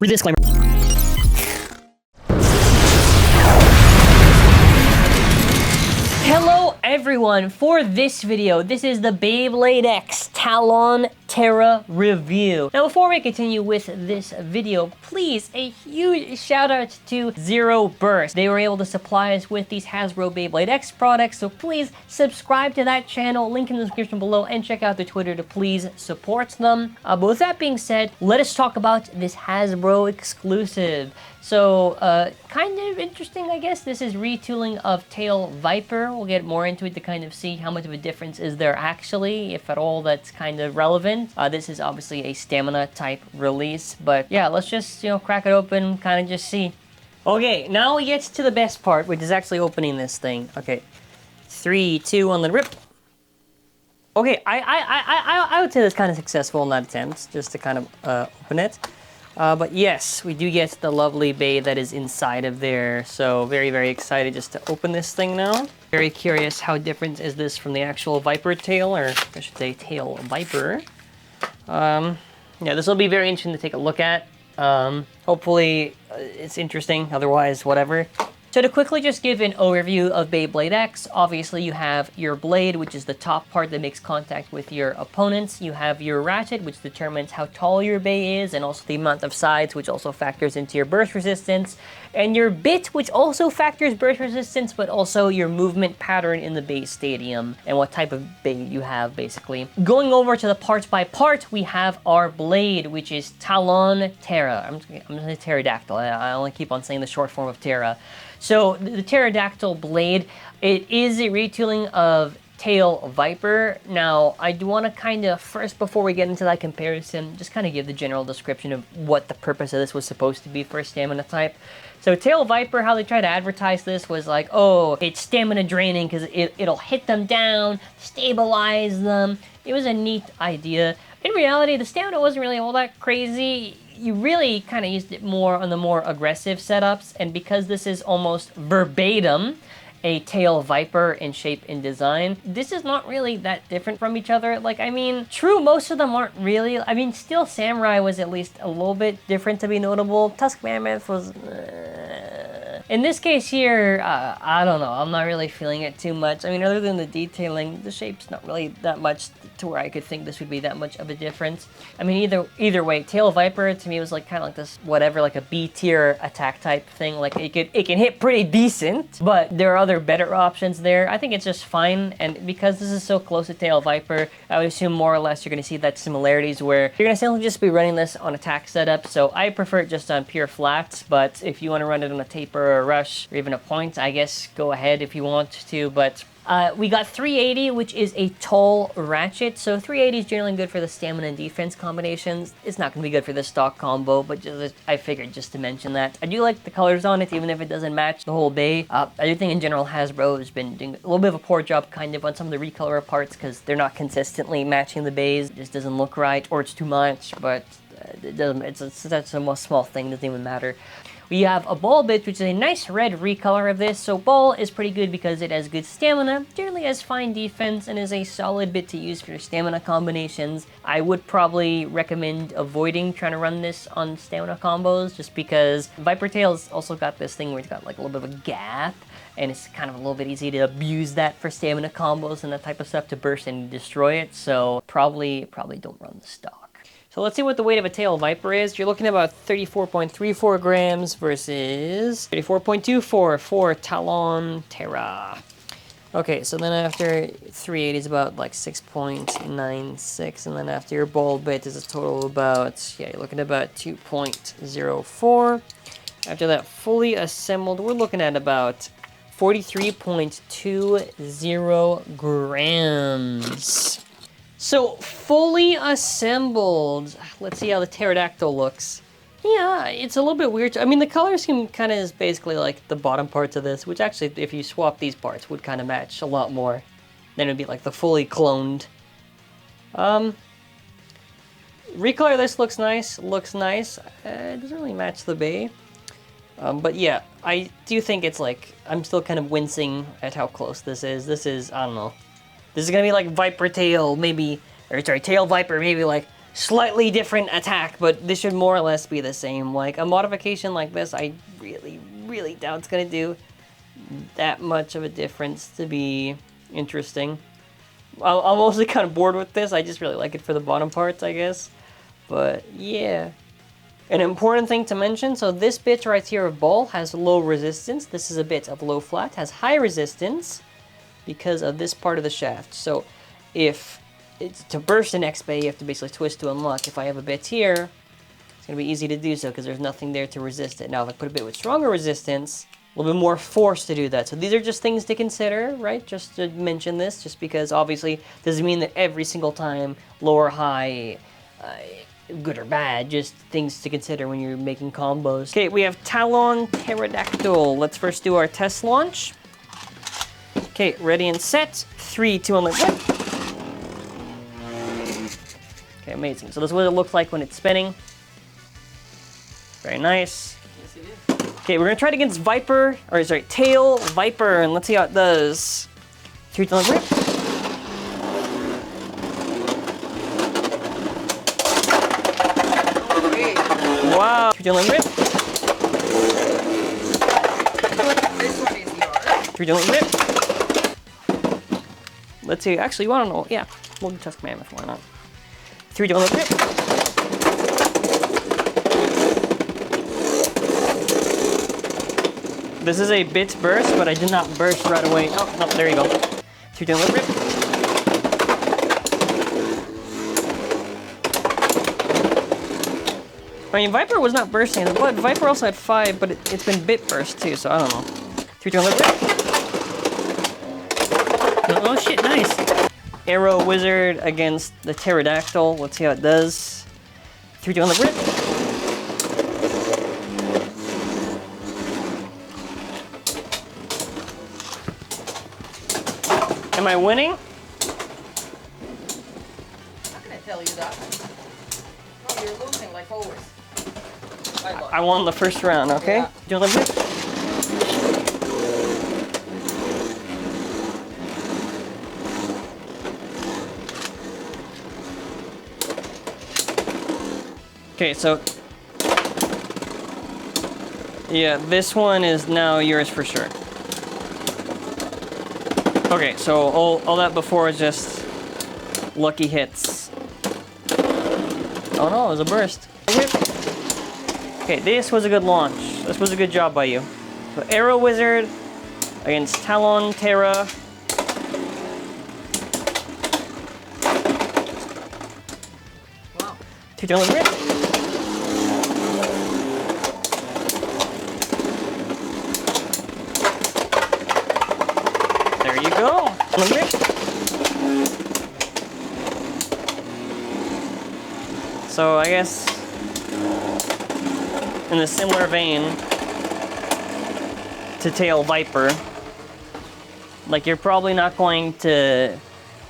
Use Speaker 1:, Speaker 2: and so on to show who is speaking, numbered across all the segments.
Speaker 1: Read the disclaimer. Hello everyone, for this video, this is the Beyblade X Talon Ptera review. Now before we continue with this video, please, a huge shout out to Zero Burst. They were able to supply us with these Hasbro Beyblade X products, so please subscribe to that channel, link in the description below, and check out their Twitter to please support them. But with that being said, let us talk about this Hasbro exclusive. So, kind of interesting, I guess. This is retooling of Tail Viper. We'll get more into it to kind of see how much of a difference is there actually, if at all that's kind of relevant. This is obviously a stamina type release, but yeah, let's just, crack it open, kind of just see. Okay, now we get to the best part, which is actually opening this thing. Okay, 3, 2, 1, then rip. Okay, I would say that's kind of successful in that attempt, just to kind of open it. But yes, we do get the lovely bay that is inside of there. So very, very excited just to open this thing now. Very curious, how different is this from the actual ViperTail, or I should say Tail Viper. Yeah, this will be very interesting to take a look at. Hopefully it's interesting, otherwise whatever. So to quickly just give an overview of Beyblade X, obviously you have your blade, which is the top part that makes contact with your opponents. You have your ratchet, which determines how tall your bay is, and also the amount of sides, which also factors into your burst resistance. And your bit, which also factors burst resistance, but also your movement pattern in the bay stadium, and what type of bay you have, basically. Going over to the parts by part, we have our blade, which is Talon Ptera. I'm just gonna say pterodactyl. I only keep on saying the short form of Ptera. So the pterodactyl blade, it is a retooling of Tail Viper. Now, I do want to kind of, first before we get into that comparison, just kind of give the general description of what the purpose of this was supposed to be for a stamina type. So Tail Viper, how they tried to advertise this was like, oh, it's stamina draining because it'll hit them down, stabilize them. It was a neat idea. In reality, the stamina wasn't really all that crazy. You really kind of used it more on the more aggressive setups, and because this is almost verbatim a Tail Viper in shape and design, this is not really that different from each other. Like, I mean, true, most of them aren't really. I mean, Steel Samurai was at least a little bit different to be notable. Tusk Mammoth was... In this case here, I don't know, I'm not really feeling it too much. I mean, other than the detailing, the shape's not really that much to where I could think this would be that much of a difference. I mean, either way, Tail Viper to me was like kind of like this, whatever, like a B tier attack type thing. Like it can hit pretty decent, but there are other better options there. I think it's just fine, and because this is so close to Tail Viper, I would assume more or less you're gonna see that similarities where you're gonna simply just be running this on attack setup. So I prefer it just on pure flats, but if you want to run it on a taper or a rush or even a point, I guess go ahead if you want to. But we got 380, which is a tall ratchet. So 380 is generally good for the stamina and defense combinations. It's not going to be good for the stock combo, but just, I figured just to mention that. I do like the colors on it, even if it doesn't match the whole bay. I do think in general Hasbro has been doing a little bit of a poor job kind of on some of the recolor parts because they're not consistently matching the bays. It just doesn't look right, or it's too much, but it doesn't, it's such a small thing, doesn't even matter. We have a ball bit, which is a nice red recolor of this. So ball is pretty good because it has good stamina, generally has fine defense, and is a solid bit to use for your stamina combinations. I would probably recommend avoiding trying to run this on stamina combos, just because ViperTail's also got this thing where it's got like a little bit of a gap, and it's kind of a little bit easy to abuse that for stamina combos and that type of stuff to burst and destroy it. So probably don't run the stock. So let's see what the weight of a Tail Viper is. You're looking at about 34.34 grams versus 34.24 for Talon Ptera. Okay, so then after 380 is about like 6.96, and then after your ball bit is a total of about, yeah, you're looking at about 2.04. After that fully assembled, we're looking at about 43.20 grams. So, fully assembled. Let's see how the pterodactyl looks. Yeah, it's a little bit weird. I mean, the color scheme kind of is basically like the bottom parts of this, which actually, if you swap these parts, would kind of match a lot more. Then it would be like the fully cloned. Recolor of this looks nice. It doesn't really match the bay. But yeah, I do think it's like, I'm still kind of wincing at how close this is. This is, I don't know. This is gonna be like ViperTail, maybe, or sorry, Tail Viper, maybe like slightly different attack, but this should more or less be the same. Like, a modification like this, I really doubt it's gonna do that much of a difference to be interesting. I'm mostly kind of bored with this. I just really like it for the bottom parts, I guess. But yeah. An important thing to mention, so this bit right here of ball has low resistance. This is a bit of low flat, has high resistance because of this part of the shaft. So if it's to burst an X-Bay, you have to basically twist to unlock. If I have a bit here, it's gonna be easy to do so because there's nothing there to resist it. Now if I put a bit with stronger resistance, a little bit more force to do that. So these are just things to consider, right? Just to mention this, just because obviously doesn't mean that every single time, low or high, good or bad, just things to consider when you're making combos. Okay, we have Talon Pterodactyl. Let's first do our test launch. Okay, ready and set. 3, 2, 1, let's go. Okay, amazing. So this is what it looks like when it's spinning. Very nice.
Speaker 2: Yes, it is.
Speaker 1: Okay, we're gonna try it against Viper, or sorry, Tail Viper, and let's see how it does. 3, 2, 1, rip. Wow. 3, 2, 1, rip.
Speaker 2: This one is yours.
Speaker 1: 3, 2, 1, rip. Let's see. Actually, you wanna know? Yeah, we'll do test command if why not. 3, 2, 1, rip. This is a bit burst, but I did not burst right away. Oh, no, there you go. 3, 2, 1, rip. I mean, Viper was not bursting, but Viper also had 5, but it's been bit burst too, so I don't know. 3, 2, 1, rip. Oh shit, nice. Arrow Wizard against the Pterodactyl. Let's see how it does. 3, 2, 1, rip. Am I winning?
Speaker 2: I'm not gonna tell you that. No, you're losing like always.
Speaker 1: I won the first round, okay?
Speaker 2: Yeah.
Speaker 1: Do you want to rip? Okay, so yeah, this one is now yours for sure. Okay, so all that before is just lucky hits. Oh no, it was a burst. Okay, this was a good launch. This was a good job by you. So Arrow Wizard against Talon Ptera.
Speaker 2: Wow.
Speaker 1: 2, 2, 1, rip. There you go. Rip. So I guess in a similar vein to Tail Viper, like you're probably not going to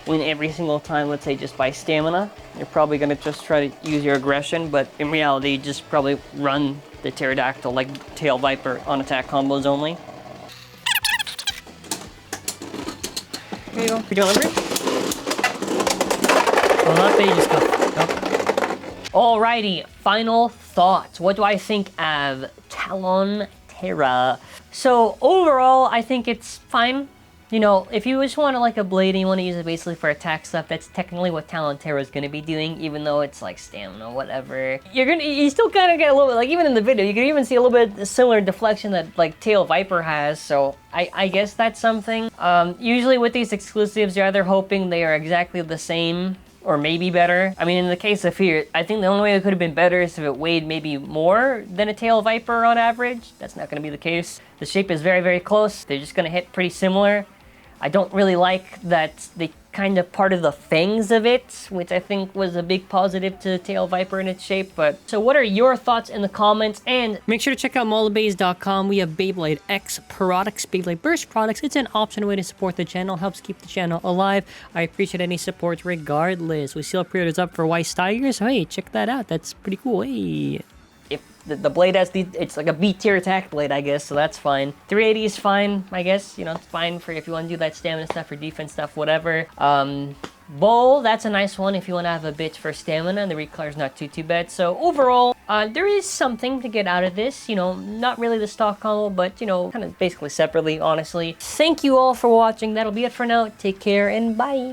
Speaker 1: win every single time, let's say just by stamina. You're probably gonna just try to use your aggression, but in reality, you just probably run the Pterodactyl like Tail Viper on attack combos only. Here you go. Could you deliver? Well, not that you just go. Nope. Alrighty, final thoughts. What do I think of Talon Ptera? So overall, I think it's fine. You know, if you just want like a blade and you want to use it basically for attack stuff, that's technically what Talon Ptera is going to be doing, even though it's like stamina, whatever. You still kind of get a little bit, like even in the video, you can even see a little bit similar deflection that like Tail Viper has, so I guess that's something. Usually with these exclusives, you're either hoping they are exactly the same or maybe better. I mean, in the case of here, I think the only way it could have been better is if it weighed maybe more than a Tail Viper on average. That's not going to be the case. The shape is very, very close. They're just going to hit pretty similar. I don't really like that they kind of part of the fangs of it, which I think was a big positive to Tail Viper in its shape. But so what are your thoughts in the comments? And make sure to check out molabays.com. We have Beyblade X products, Beyblade Burst products. It's an optional way to support the channel, helps keep the channel alive. I appreciate any support regardless. We still have pre-orders up for Weiss Tigers, so hey, check that out. That's pretty cool. Hey. If the blade has it's like a B tier attack blade, I guess, so that's fine. 380 is fine, I guess, you know, it's fine for if you want to do that stamina stuff or defense stuff, whatever. Bowl, that's a nice one if you want to have a bit for stamina, and the recolor's not too bad. So overall, there is something to get out of this, you know, not really the stock combo, but, you know, kind of basically separately, honestly. Thank you all for watching. That'll be it for now. Take care and bye.